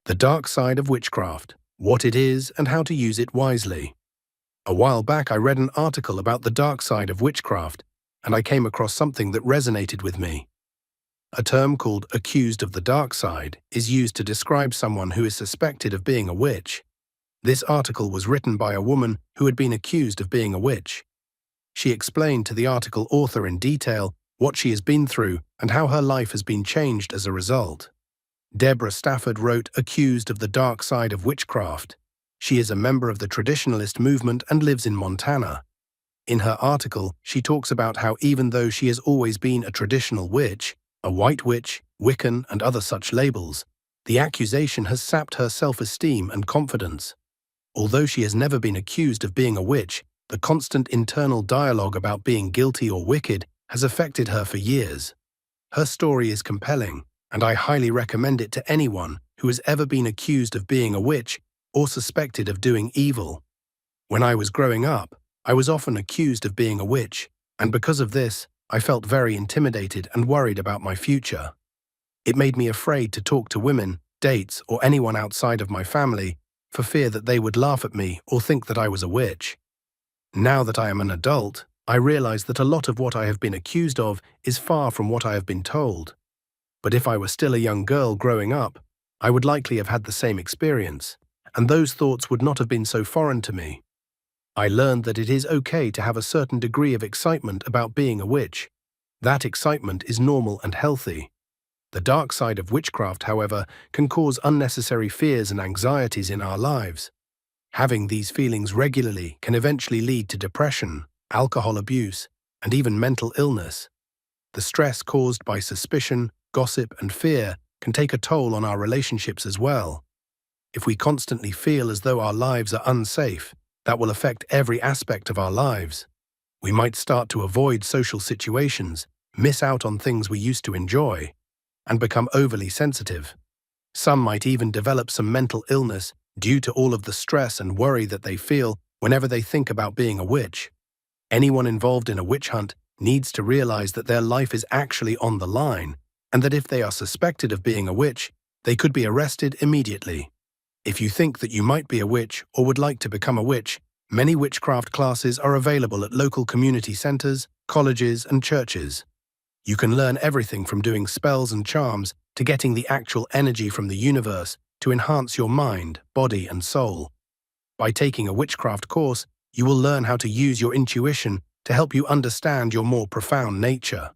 The dark side of witchcraft, what it is and how to use it wisely. A while back I read an article about the dark side of witchcraft, and I came across something that resonated with me. A term called accused of the dark side is used to describe someone who is suspected of being a witch. This article was written by a woman who had been accused of being a witch. She explained to the article author in detail what she has been through and how her life has been changed as a result. Deborah Stafford wrote Accused of the Dark Side of Witchcraft. She is a member of the traditionalist movement and lives in Montana. In her article, she talks about how even though she has always been a traditional witch, a white witch, Wiccan, and other such labels, the accusation has sapped her self-esteem and confidence. Although she has never been accused of being a witch, the constant internal dialogue about being guilty or wicked has affected her for years. Her story is compelling, and I highly recommend it to anyone who has ever been accused of being a witch or suspected of doing evil. When I was growing up, I was often accused of being a witch, and because of this, I felt very intimidated and worried about my future. It made me afraid to talk to women, dates, or anyone outside of my family for fear that they would laugh at me or think that I was a witch. Now that I am an adult, I realize that a lot of what I have been accused of is far from what I have been told. But if I were still a young girl growing up, I would likely have had the same experience, and those thoughts would not have been so foreign to me. I learned that it is okay to have a certain degree of excitement about being a witch. That excitement is normal and healthy. The dark side of witchcraft, however, can cause unnecessary fears and anxieties in our lives. Having these feelings regularly can eventually lead to depression, alcohol abuse, and even mental illness. The stress caused by suspicion, gossip, and fear can take a toll on our relationships as well. If we constantly feel as though our lives are unsafe, that will affect every aspect of our lives. We might start to avoid social situations, miss out on things we used to enjoy, and become overly sensitive. Some might even develop some mental illness due to all of the stress and worry that they feel whenever they think about being a witch. Anyone involved in a witch hunt needs to realize that their life is actually on the line, and that if they are suspected of being a witch, they could be arrested immediately. If you think that you might be a witch or would like to become a witch, many witchcraft classes are available at local community centers, colleges, and churches. You can learn everything from doing spells and charms to getting the actual energy from the universe to enhance your mind, body, and soul. By taking a witchcraft course, you will learn how to use your intuition to help you understand your more profound nature.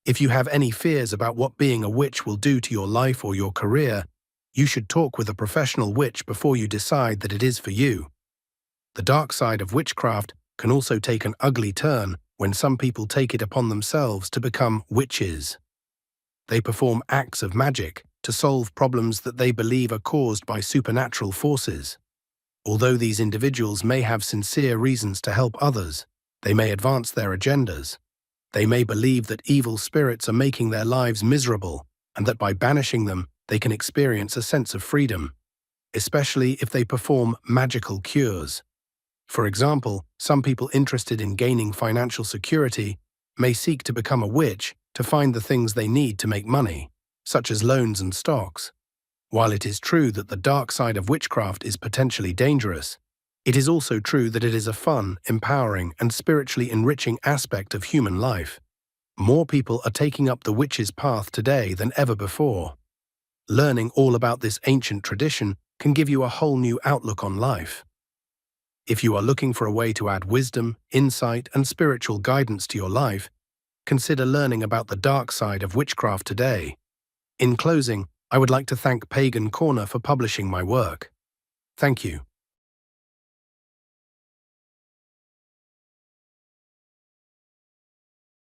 If you have any fears about what being a witch will do to your life or your career, you should talk with a professional witch before you decide that it is for you. The dark side of witchcraft can also take an ugly turn when some people take it upon themselves to become witches. They perform acts of magic to solve problems that they believe are caused by supernatural forces. Although these individuals may have sincere reasons to help others, they may advance their agendas. They may believe that evil spirits are making their lives miserable and that by banishing them, they can experience a sense of freedom, especially if they perform magical cures. For example, some people interested in gaining financial security may seek to become a witch to find the things they need to make money, such as loans and stocks. While it is true that the dark side of witchcraft is potentially dangerous, it is also true that it is a fun, empowering, and spiritually enriching aspect of human life. More people are taking up the witch's path today than ever before. Learning all about this ancient tradition can give you a whole new outlook on life. If you are looking for a way to add wisdom, insight, and spiritual guidance to your life, consider learning about the dark side of witchcraft today. In closing, I would like to thank Pagan Corner for publishing my work. Thank you.